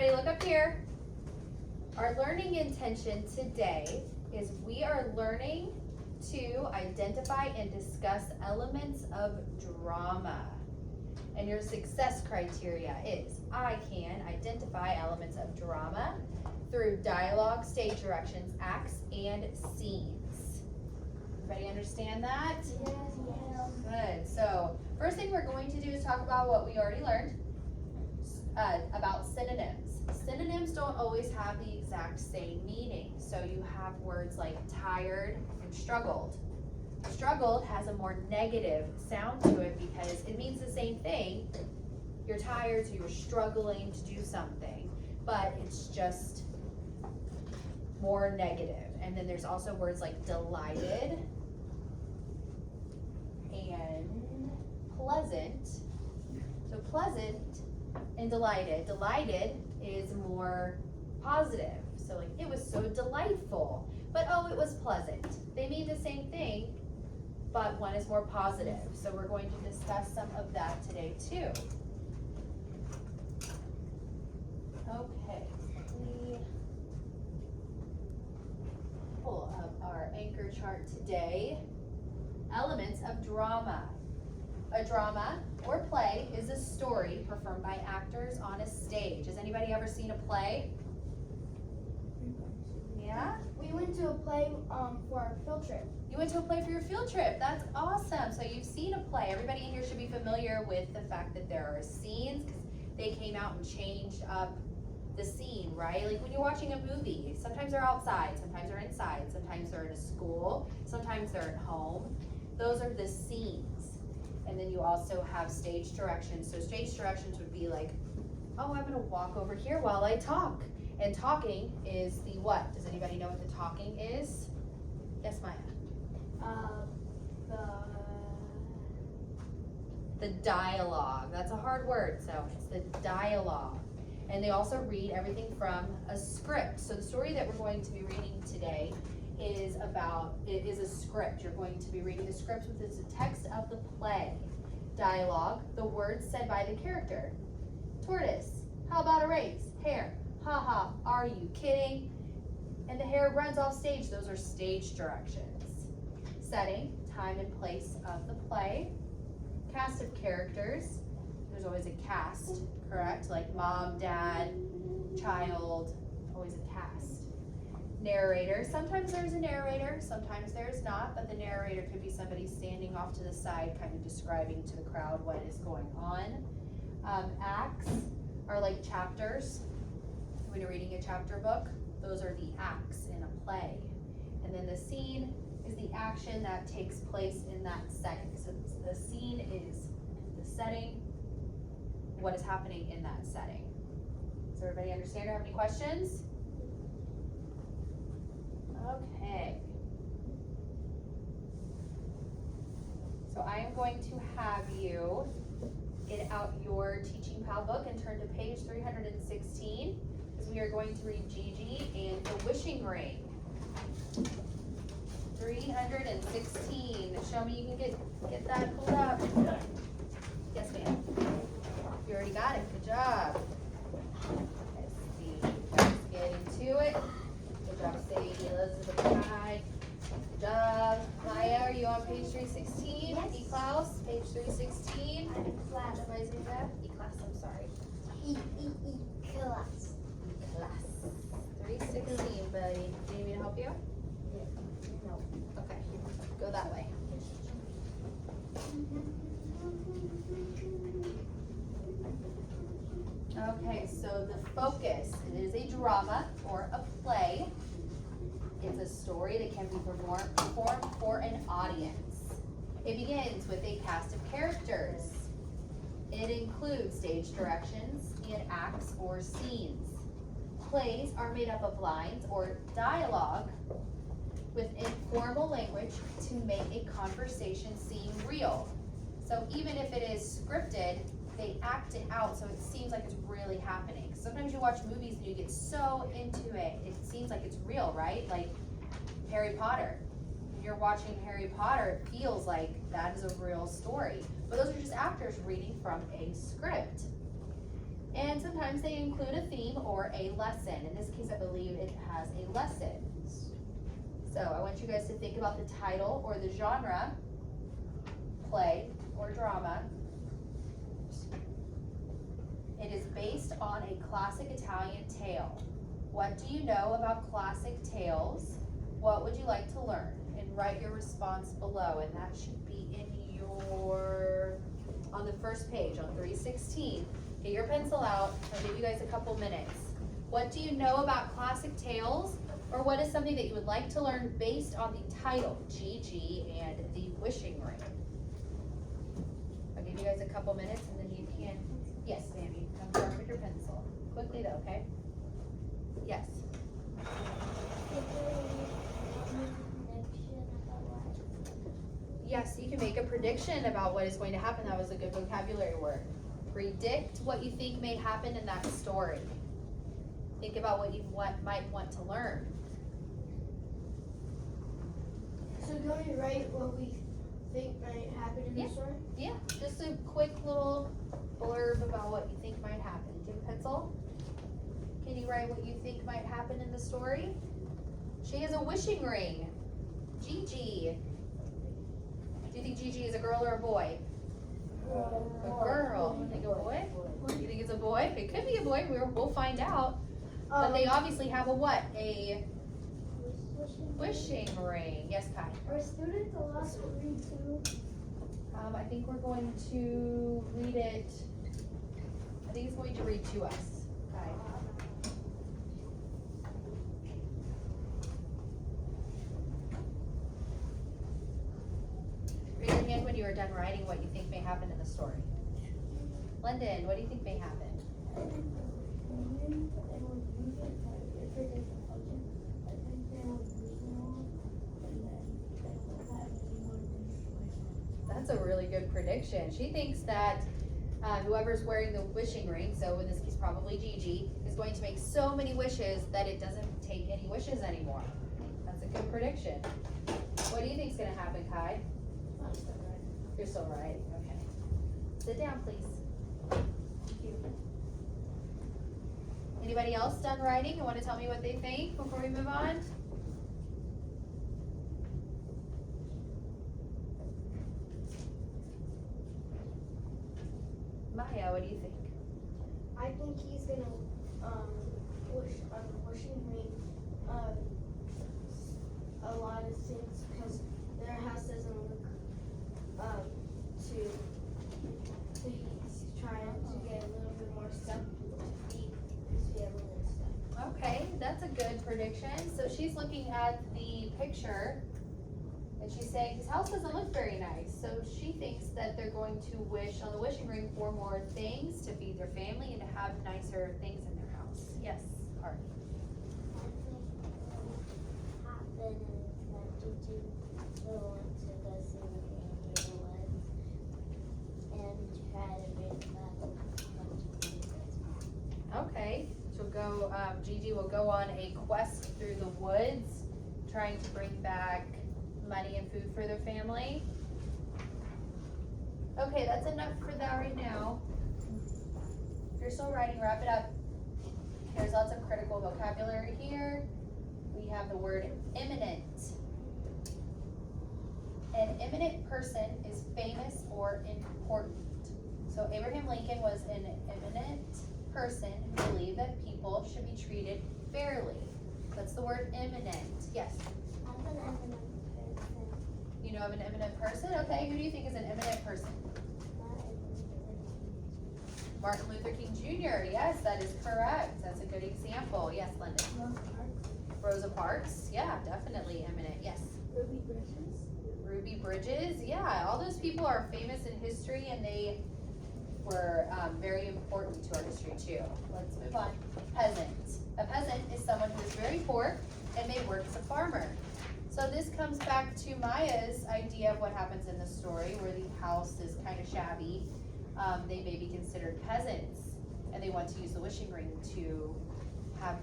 everybody look up here. Our learning intention today is we are learning to identify and discuss elements of drama. And your success criteria is, I can identify elements of drama through dialogue, stage directions, acts, and scenes. Everybody understand that? Yes. Good. So first thing we're going to do is talk about what we already learned about synonyms. Synonyms don't always have the exact same meaning. So you have words like tired and struggled. Struggled has a more negative sound to it because it means the same thing. You're tired, so you're struggling to do something, but it's just more negative. And then there's also words like delighted and pleasant. So pleasant and delighted. Delighted is more positive. So like, it was so delightful, but oh, it was pleasant. They mean the same thing, but one is more positive. So we're going to discuss some of that today too. Okay, let me pull up our anchor chart today. Elements of drama. A drama or play is a story performed by actors on a stage. Has anybody ever seen a play? Yeah? We went to a play for our field trip. You went to a play for your field trip. That's awesome. So you've seen a play. Everybody in here should be familiar with the fact that there are scenes because they came out and changed up the scene, right? Like when you're watching a movie, sometimes they're outside, sometimes they're inside, sometimes they're in a school, sometimes they're at home. Those are the scenes. And then you also have stage directions. So stage directions would be like, oh, I'm gonna walk over here while I talk. And talking is the what? Does anybody know what the talking is? Yes, Maya. The dialogue. That's a hard word, so it's the dialogue. And they also read everything from a script. So the story that we're going to be reading today is a script. You're going to be reading the script, which is the text of the play. Dialogue, the words said by the character. Tortoise, how about a race? Hare, ha ha, are you kidding? And the hare runs off stage. Those are stage directions. Setting, time and place of the play. Cast of characters. There's always a cast, correct? Like mom, dad, child, always a cast. Narrator, sometimes there's a narrator, sometimes there's not, but the narrator could be somebody standing off to the side kind of describing to the crowd what is going on. Acts are like chapters. When you're reading a chapter book, those are the acts in a play. And then the scene is the action that takes place in that setting. So the scene is the setting, what is happening in that setting. Does everybody understand or have any questions? Okay. So I am going to have you get out your Teaching Pal book and turn to page 316 because we are going to read Gigi and the Wishing Ring. 316. Show me you can get that pulled up. Yes, ma'am. You already got it. Good job. Let's see. Let's get into it. Good job, Sadie, Elizabeth, Pride. Good job. Maya, are you on page 316? Yes. E-Klaus, page 316. Class. Am I saying that? E-Klaus, I'm sorry. Class. E-Klaus. 316, buddy. Do you need me to help you? No. Okay. Go that way. Okay, so the focus, it is a drama or a play. It's a story that can be performed for an audience. It begins with a cast of characters. It includes stage directions and acts or scenes. Plays are made up of lines or dialogue with informal language to make a conversation seem real. So even if it is scripted, they act it out so it seems like it's really happening. Sometimes you watch movies and you get so into it, it seems like it's real, right? Like Harry Potter. When you're watching Harry Potter, it feels like that is a real story. But those are just actors reading from a script. And sometimes they include a theme or a lesson. In this case, I believe it has a lesson. So I want you guys to think about the title or the genre, play or drama. It is based on a classic Italian tale. What do you know about classic tales? What would you like to learn? And write your response below, and that should be in on the first page, on 316. Get your pencil out. I'll give you guys a couple minutes. What do you know about classic tales? Or what is something that you would like to learn based on the title, Gigi and the Wishing Ring? I'll give you guys a couple minutes and then you can, yes, Sammy, come start with your pencil. Quickly though, okay? Yes. Yes, you can make a prediction about what is going to happen. That was a good vocabulary word. Predict what you think may happen in that story. Think about what you might want to learn. So can we write what we think might happen in the story? Yeah, just a quick little blurb about what you think might happen. Do you have a pencil? Can you write what you think might happen in the story? She has a wishing ring. Gigi. Do you think Gigi is a girl or a boy? A girl. You think a boy? You think it's a boy? It could be a boy. We'll find out. But they obviously have a what? A wishing ring. Yes, Kai. Are students allowed to read too? I think we're going to read it. I think it's going to read to us. Kai. Raise your hand when you are done writing what you think may happen in the story. London, what do you think may happen? That's a really good prediction. She thinks that whoever's wearing the wishing ring, so in this case probably Gigi, is going to make so many wishes that it doesn't take any wishes anymore. That's a good prediction. What do you think is going to happen, Kai? You're still right. Okay. Sit down, please. Thank you. Anybody else done writing and want to tell me what they think before we move on? Maya, what do you think? I think he's gonna wish on the wishing ring a lot of things because their house doesn't look to he's trying to get a little bit more stuff to feed his family and stuff. Okay, that's a good prediction. So she's looking at the picture and she's saying his house doesn't look very nice. So she thinks that they're going to wish on the wishing ring for more things to feed their family and to have nicer things in their house. Yes, Art. I think what will happen is that Gigi will want to go see the family in the woods and try to bring back a bunch of things. Okay, she'll go, Gigi will go on a quest through the woods, trying to bring back money and food for their family. Okay, that's enough for that right now. If you're still writing, wrap it up. There's lots of critical vocabulary here. We have the word imminent. An eminent person is famous or important. So Abraham Lincoln was an eminent person who believed that people should be treated fairly. That's the word eminent. Yes? I'm an eminent person. You know of an eminent person? Okay, who do you think is an eminent person? Martin Luther King Jr. Yes, that is correct. That's a good example. Yes, Linda. Rosa Parks. Yeah, definitely eminent. Yes. Ruby Bridges. Ruby Bridges. Yeah, all those people are famous in history and they were very important to our history too. Let's move on. Peasant. A peasant is someone who is very poor and may work as a farmer. So this comes back to Maya's idea of what happens in the story where the house is kind of shabby. They may be considered peasants and they want to use the wishing ring to have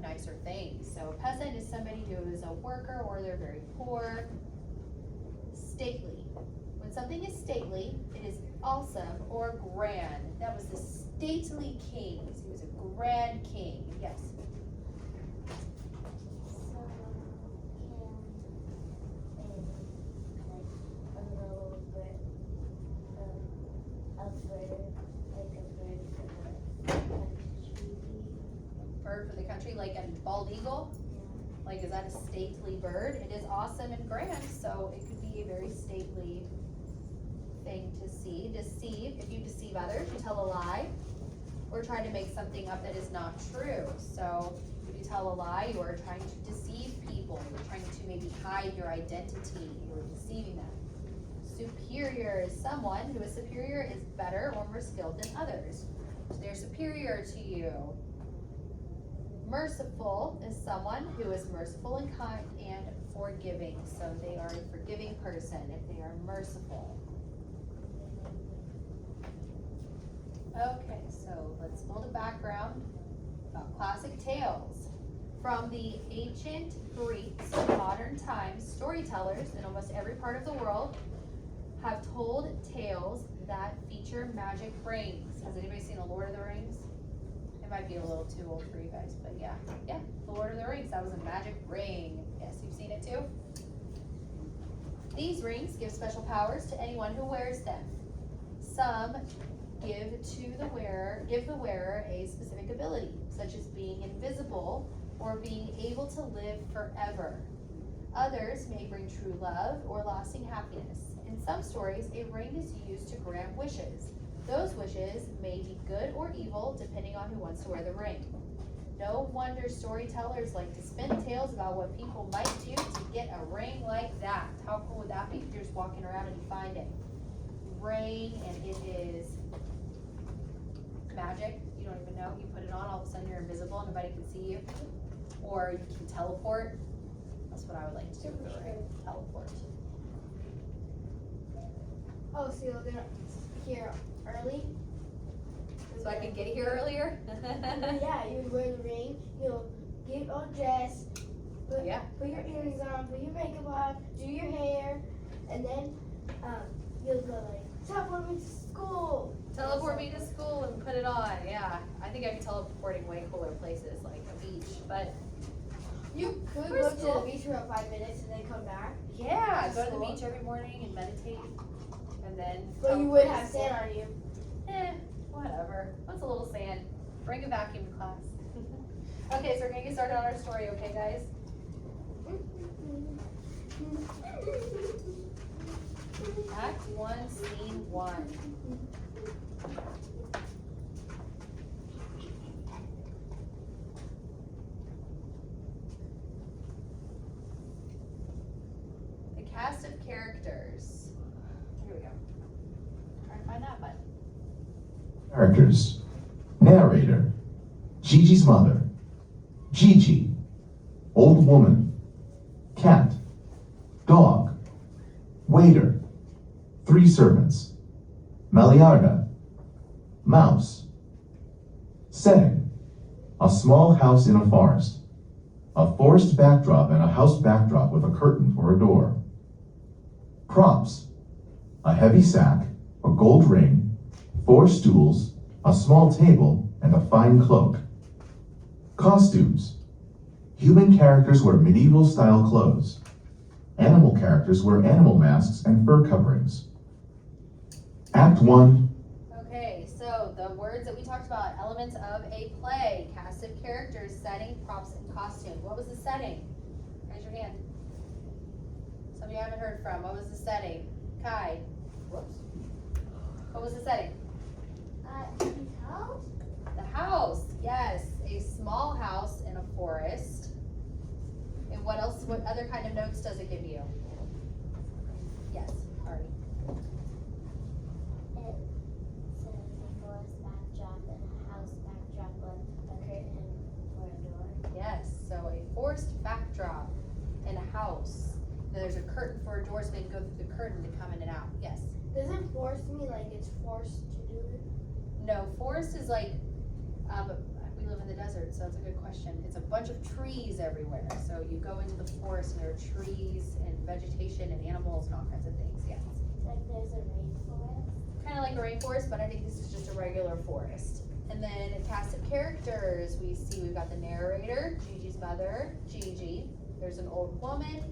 nicer things. So a peasant is somebody who is a worker or they're very poor. Stately. When something is stately, it is awesome or grand. That was the stately kings. He was a grand king. Yes. So can a little bird, a bird, like a bird for the country. Bird for the country, like a bald eagle. Like, is that a stately bird? It is awesome and grand, so it could be a very stately thing to see. Deceive, if you deceive others, you tell a lie, or try to make something up that is not true. So if you tell a lie, you are trying to deceive people. You're trying to maybe hide your identity. You're deceiving them. Superior is someone who is superior, is better or more skilled than others. So they're superior to you. Merciful is someone who is merciful and kind and forgiving. So they are a forgiving person if they are merciful. Okay, so let's build a background about classic tales. From the ancient Greeks to modern times, storytellers in almost every part of the world have told tales that feature magic rings. Has anybody seen The Lord of the Rings? It might be a little too old for you guys, but yeah, The Lord of the Rings, that was a magic ring. Yes, you've seen it too? These rings give special powers to anyone who wears them. Some give the wearer a specific ability, such as being invisible or being able to live forever. Others may bring true love or lasting happiness. In some stories, a ring is used to grant wishes. Those wishes may be good or evil, depending on who wants to wear the ring. No wonder storytellers like to spin tales about what people might do to get a ring like that. How cool would that be if you're just walking around and you find a ring and it is magic? You don't even know. You put it on, all of a sudden you're invisible and nobody can see you. Or you can teleport. That's what I would like to do with the ring. Teleport. Oh, so you're gonna here early? So I could get here earlier? Yeah, you would wear the ring, you'll get all dressed, put your earrings on, put your makeup on, do your hair, and then you'll go like, teleport me to school. Teleport me to school and put it on, yeah. I think I'd be teleporting way cooler places, like a beach, but You could Where's go to school? the beach for about 5 minutes and then come back. yeah, go to the School. beach every morning and meditate, and then. But you would teleport to have school. sand on you. Whatever. What's a little sand? Bring a vacuum to class. Okay, so we're gonna get started on our story, okay, guys? Act 1, Scene 1. The cast of characters. Here we go. Try to find that button. Characters. Narrator. Gigi's mother. Gigi. Old woman. Cat. Dog. Waiter. 3 servants. Maliarda. Mouse. Setting. A small house in a forest. A forest backdrop and a house backdrop with a curtain for a door. Props. A heavy sack, a gold ring, 4 stools, a small table, and a fine cloak. Costumes. Human characters wear medieval-style clothes. Animal characters wear animal masks and fur coverings. Act 1. Okay, so the words that we talked about, elements of a play, cast of characters, setting, props, and costume. What was the setting? Raise your hand. Some of you I haven't heard from. What was the setting? Kai. Whoops. What was the setting? His house? The house. Yes, a small house in a forest. And what else? What other kind of notes does it give you? Yes, Harvey. It says a forest backdrop and a house backdrop with a curtain for a door. Yes, so a forest backdrop and a house. Then there's a curtain for a door so they can go through the curtain to come in and out. Yes. Does it force me like it's forced to do it? No, forest is like, we live in the desert, so that's a good question. It's a bunch of trees everywhere. So you go into the forest and there are trees and vegetation and animals and all kinds of things, yes. like there's a rainforest. Kind of like a rainforest, but I think this is just a regular forest. And then a cast of characters, we've got the narrator, Gigi's mother, Gigi. There's an old woman,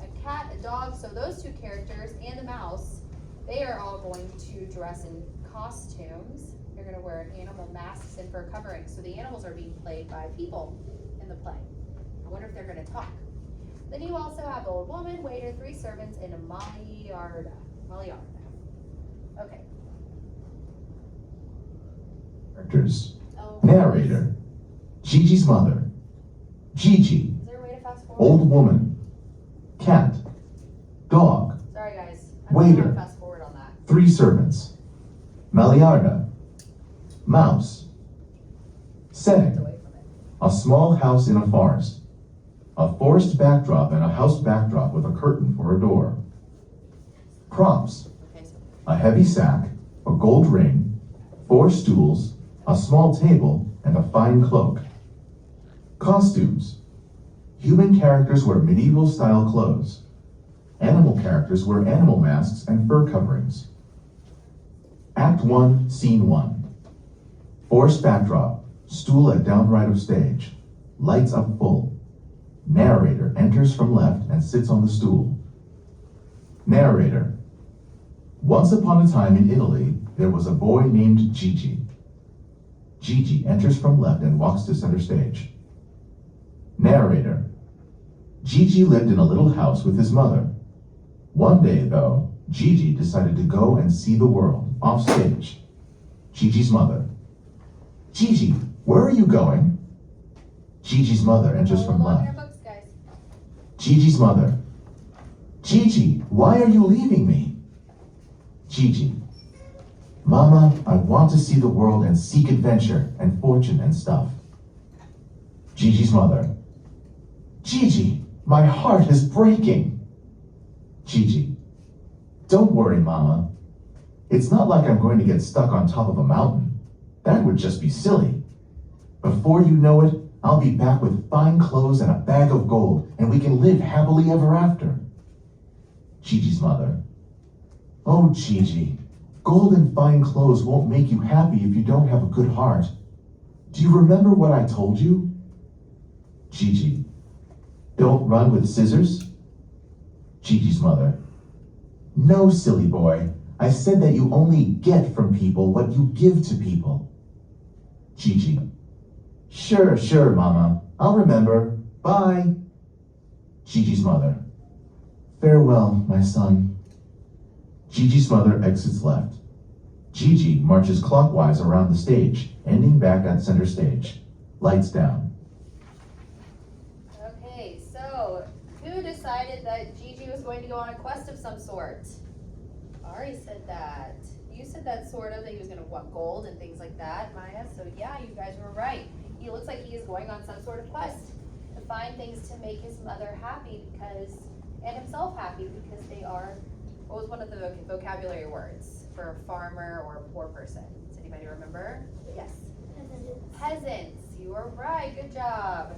a cat, a dog. So those two characters and a mouse, they are all going to dress in costumes. They're going to wear animal masks and fur coverings. So the animals are being played by people in the play. I wonder if they're going to talk. Then you also have the old woman, waiter, 3 servants, and a Maliarda. Okay. Characters. Oh, Narrator. Gigi's mother. Gigi. Is there a way to fast forward? Old woman. Cat. Dog. Sorry guys. I don't know how Waiter. to fast forward on that. 3 servants. Maliarda. Mouse. Setting. Away from it. A small house in a forest. A forest backdrop and a house backdrop with a curtain for a door. Props. Okay, so A heavy sack, a gold ring, 4 stools, a small table, and a fine cloak. Costumes. Human characters wear medieval-style clothes. Animal characters wear animal masks and fur coverings. Act 1, Scene 1. Forest backdrop, stool at down right of stage. Lights up full. Narrator enters from left and sits on the stool. Narrator. Once upon a time in Italy, there was a boy named Gigi. Gigi enters from left and walks to center stage. Narrator. Gigi lived in a little house with his mother. One day, though, Gigi decided to go and see the world, off stage. Gigi's mother. Gigi, where are you going? Gigi's mother enters from Hold on left. your books, guys. Gigi's mother. Gigi, why are you leaving me? Gigi. Mama, I want to see the world and seek adventure and fortune and stuff. Gigi's mother. Gigi, my heart is breaking. Gigi. Don't worry, Mama. It's not like I'm going to get stuck on top of a mountain. That would just be silly. Before you know it, I'll be back with fine clothes and a bag of gold, and we can live happily ever after. Gigi's mother. Oh, Gigi, gold and fine clothes won't make you happy if you don't have a good heart. Do you remember what I told you? Gigi. Don't run with scissors? Gigi's mother. No, silly boy. I said that you only get from people what you give to people. Gigi. Sure, Mama. I'll remember. Bye. Gigi's mother. Farewell, my son. Gigi's mother exits left. Gigi marches clockwise around the stage, ending back at center stage. Lights down. Okay, so who decided that Gigi was going to go on a quest of some sort? Ari said that. You said that sort of, that he was going to want gold and things like that, Maya. So yeah, you guys were right. He looks like he is going on some sort of quest to find things to make his mother happy and himself happy, because they are, what was one of the vocabulary words for a farmer or a poor person? Does anybody remember? Yes. Peasants. You are right. Good job.